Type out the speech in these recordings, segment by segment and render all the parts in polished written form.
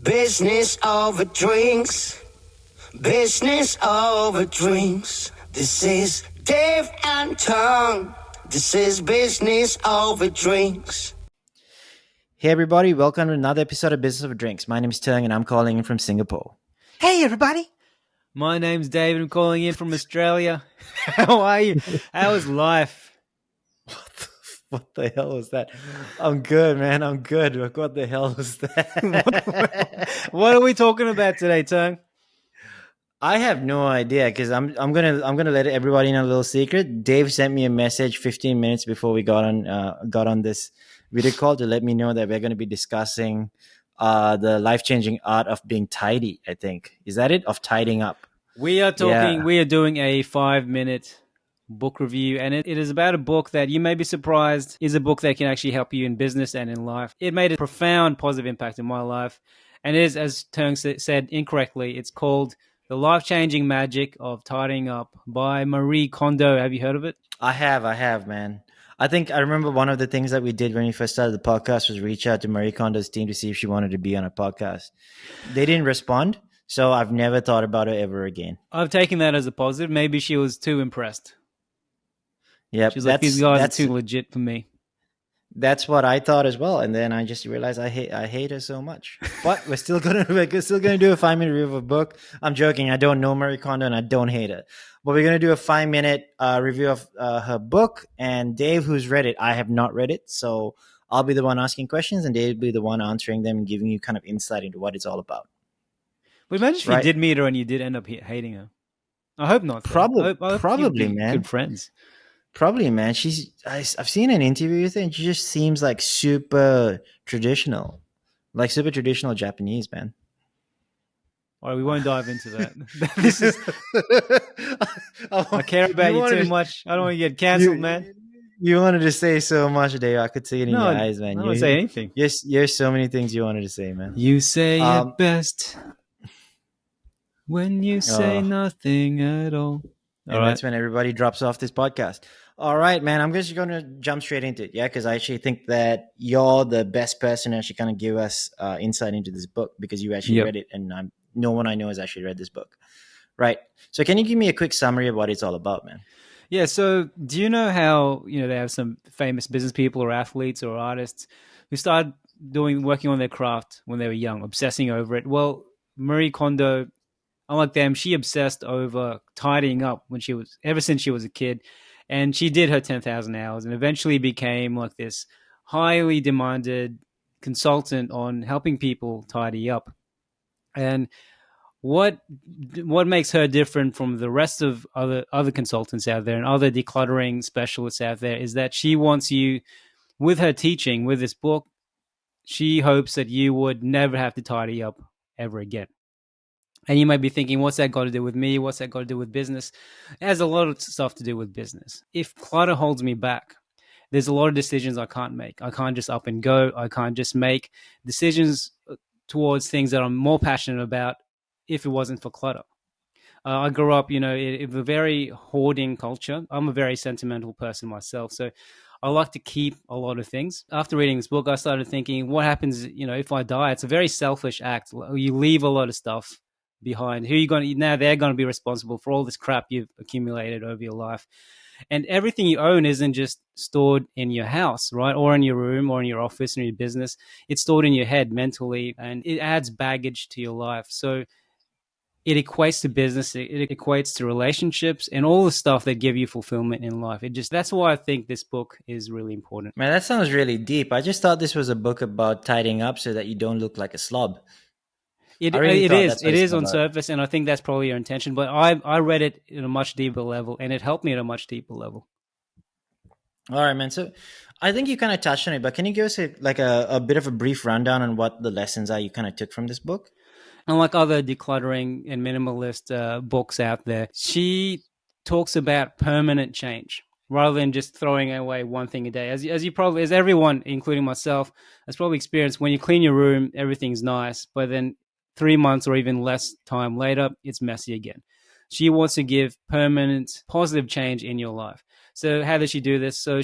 Business over drinks. Business over drinks. This is Dave and Tom. This is business over drinks. Hey everybody, welcome to another episode of Business Over Drinks. My name is Tung and I'm calling in from Singapore. Hey everybody! My name's David. I'm calling in from Australia. How are you? How is life? What the hell was that? I'm good, man. I'm good. What the hell was that? What are we talking about today, Tung? I have no idea because I'm gonna let everybody know a little secret. Dave sent me a message 15 minutes before we got on this video call to let me know that we're going to be discussing the life-changing art of being tidy. I think is that it, of tidying up. We are doing a 5-minute book review, and it is about a book that you may be surprised is a book that can actually help you in business and in life. It made a profound positive impact in my life, and it is, as Tung said incorrectly, it's called The Life-Changing Magic of Tidying Up by Marie Kondo. Have you heard of it? I have, man. I think I remember one of the things that we did when we first started the podcast was reach out to Marie Kondo's team to see if she wanted to be on a podcast. They didn't respond, so I've never thought about it ever again. I've taken that as a positive. Maybe she was too impressed. Yeah, she's like, these guys are too legit for me. That's what I thought as well, and then I just realized I hate her so much. But we're still gonna do a 5-minute review of a book. I'm joking. I don't know Marie Kondo and I don't hate her, but we're gonna do a 5-minute review of her book. And Dave, who's read it, I have not read it, so I'll be the one asking questions, and Dave will be the one answering them and giving you kind of insight into what it's all about. But imagine if you did meet her and you did end up hating her. I hope not. Probably, man. Good friends. Probably, man. I've seen an interview with her, and she just seems like super traditional Japanese, man. All right, we won't dive into that. This is. I care about you too much. I don't want to get canceled, man. You wanted to say so much, Dave. I could see it in your eyes, man. I don't say anything. There's so many things you wanted to say, man. You say it best when you say nothing at all. And that's when everybody drops off this podcast. All right, man. I'm just going to jump straight into it, because I actually think that you're the best person to actually kind of give us insight into this book because you actually read it, and no one I know has actually read this book. Right. So can you give me a quick summary of what it's all about, man? Yeah. So do you know how, they have some famous business people or athletes or artists who started working on their craft when they were young, obsessing over it? Well, Marie Kondo, unlike them, she obsessed over tidying up ever since she was a kid. And she did her 10,000 hours and eventually became like this highly demanded consultant on helping people tidy up. And what makes her different from the rest of other consultants out there and other decluttering specialists out there is that she wants you, with her teaching, with this book, she hopes that you would never have to tidy up ever again. And you might be thinking, what's that got to do with me? What's that got to do with business? It has a lot of stuff to do with business. If clutter holds me back, there's a lot of decisions I can't make. I can't just up and go. I can't just make decisions towards things that I'm more passionate about if it wasn't for clutter. I grew up, in a very hoarding culture. I'm a very sentimental person myself, so I like to keep a lot of things. After reading this book, I started thinking, what happens, if I die? It's a very selfish act. You leave a lot of stuff behind. Who are you going to now? They're going to be responsible for all this crap you've accumulated over your life, and everything you own isn't just stored in your house, right, or in your room, or in your office, or in your business. It's stored in your head mentally, and it adds baggage to your life. So it equates to business, it equates to relationships, and all the stuff that give you fulfillment in life. That's why I think this book is really important. Man, that sounds really deep. I just thought this was a book about tidying up so that you don't look like a slob. It is on surface, and I think that's probably your intention. But I read it in a much deeper level, and it helped me at a much deeper level. All right, man. So I think you kind of touched on it, but can you give us a bit of a brief rundown on what the lessons are you kind of took from this book? Unlike other decluttering and minimalist books out there, she talks about permanent change rather than just throwing away one thing a day. As everyone, including myself, has probably experienced, when you clean your room, everything's nice, but then 3 months or even less time later, it's messy again. She wants to give permanent positive change in your life. So how does she do this? So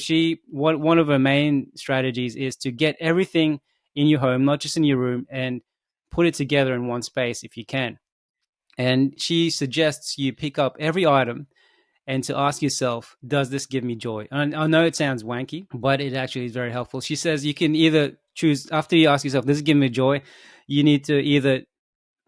one of her main strategies is to get everything in your home, not just in your room, and put it together in one space if you can. And she suggests you pick up every item and to ask yourself, does this give me joy? And I know it sounds wanky, but it actually is very helpful. She says you can either choose, after you ask yourself, does it give me joy? You need to either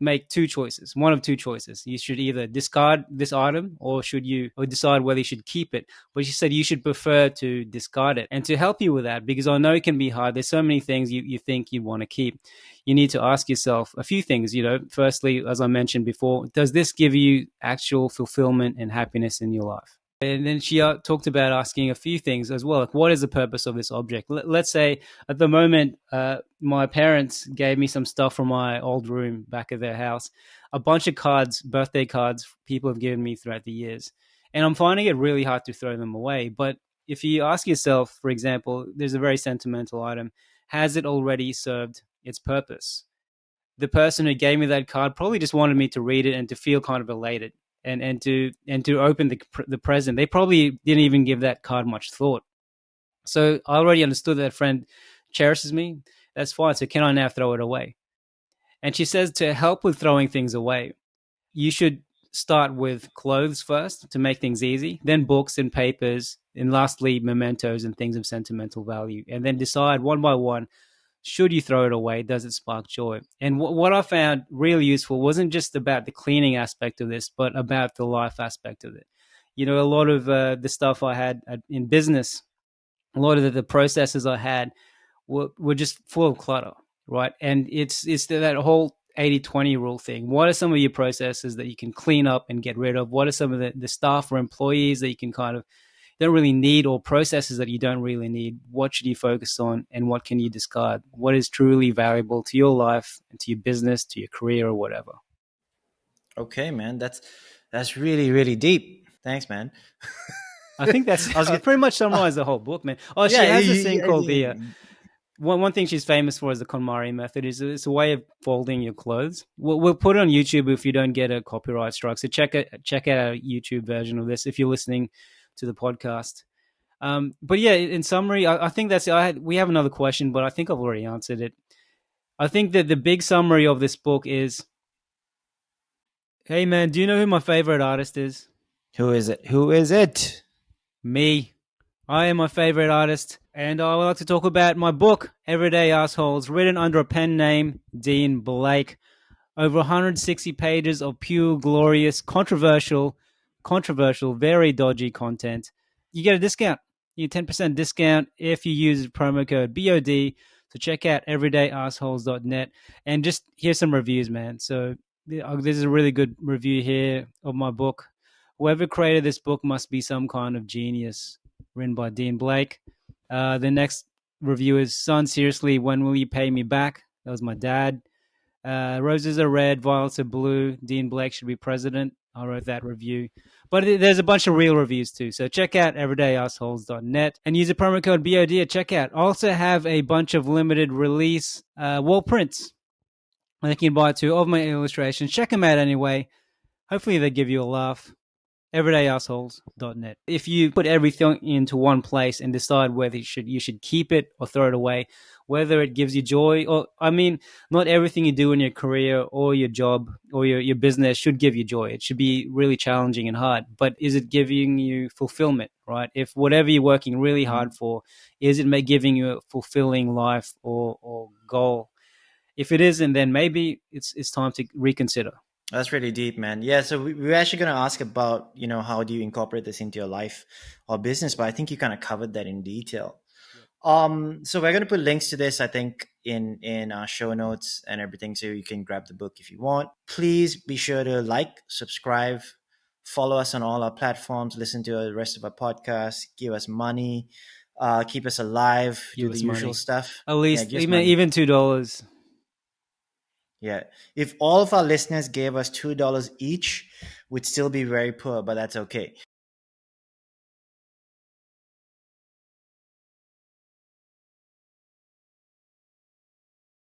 make two choices, one of two choices. You should either discard this item or decide whether you should keep it. But she said you should prefer to discard it. And to help you with that, because I know it can be hard, there's so many things you think you want to keep. You need to ask yourself a few things. Firstly, as I mentioned before, does this give you actual fulfillment and happiness in your life? And then she talked about asking a few things as well. Like, what is the purpose of this object? Let's say at the moment, my parents gave me some stuff from my old room back at their house, a bunch of cards, birthday cards people have given me throughout the years. And I'm finding it really hard to throw them away. But if you ask yourself, for example, there's a very sentimental item. Has it already served its purpose? The person who gave me that card probably just wanted me to read it and to feel kind of elated and to open the present. They probably didn't even give that card much thought. So I already understood that friend cherishes me. That's fine. So can I now throw it away? And she says to help with throwing things away, you should start with clothes first to make things easy, then books and papers, and lastly, mementos and things of sentimental value. And then decide one by one, should you throw it away? Does it spark joy? And what I found really useful wasn't just about the cleaning aspect of this, but about the life aspect of it. A lot of the stuff I had in business, a lot of the processes I had were just full of clutter, right? And it's that whole 80-20 rule thing. What are some of your processes that you can clean up and get rid of? What are some of the staff or employees that you can kind of don't really need, or processes that you don't really need? What should you focus on, and what can you discard? What is truly valuable to your life and to your business, to your career, or whatever? Okay, man, that's really, really deep. Thanks, man. I think that's pretty much summarized the whole book, man. Oh, she has this thing called the one thing she's famous for is the KonMari Method. It's a way of folding your clothes. We'll put it on YouTube if you don't get a copyright strike. So check out our YouTube version of this if you're listening to the podcast. But yeah, in summary, I think that's it. We have another question, but I think I've already answered it. I think that the big summary of this book is, hey man, do you know who my favorite artist is? Who is it? Me. I am my favorite artist, and I would like to talk about my book, Everyday Assholes, written under a pen name, Dean Blake. Over 160 pages of pure, glorious, controversial, very dodgy content. You get a discount. You get 10% discount if you use promo code BOD. So check out everydayassholes.net and just here's some reviews, man. So this is a really good review here of my book. Whoever created this book must be some kind of genius. Written by Dean Blake. The next review is, son, seriously, when will you pay me back? That was my dad. Roses are red, violets are blue. Dean Blake should be president. I wrote that review. But there's a bunch of real reviews too. So check out everydayassholes.net and use the promo code BOD at checkout. I also have a bunch of limited release wall prints that you can buy too of my illustrations. Check them out anyway. Hopefully they give you a laugh. Everydayassholes.net. If you put everything into one place and decide whether you should keep it or throw it away, whether it gives you joy, or not everything you do in your career or your job or your business should give you joy. It should be really challenging and hard, but is it giving you fulfillment, right? If whatever you're working really hard for, is it giving you a fulfilling life or goal? If it isn't, then maybe it's time to reconsider. That's really deep, man. Yeah, so we're actually going to ask about, how do you incorporate this into your life or business, but I think you kind of covered that in detail. So we're going to put links to this, I think, in our show notes and everything, so you can grab the book if you want. Please be sure to like, subscribe, follow us on all our platforms, listen to the rest of our podcasts, give us money, keep us alive, do the usual stuff. At least even $2. Yeah. If all of our listeners gave us $2 each, we'd still be very poor, but that's okay.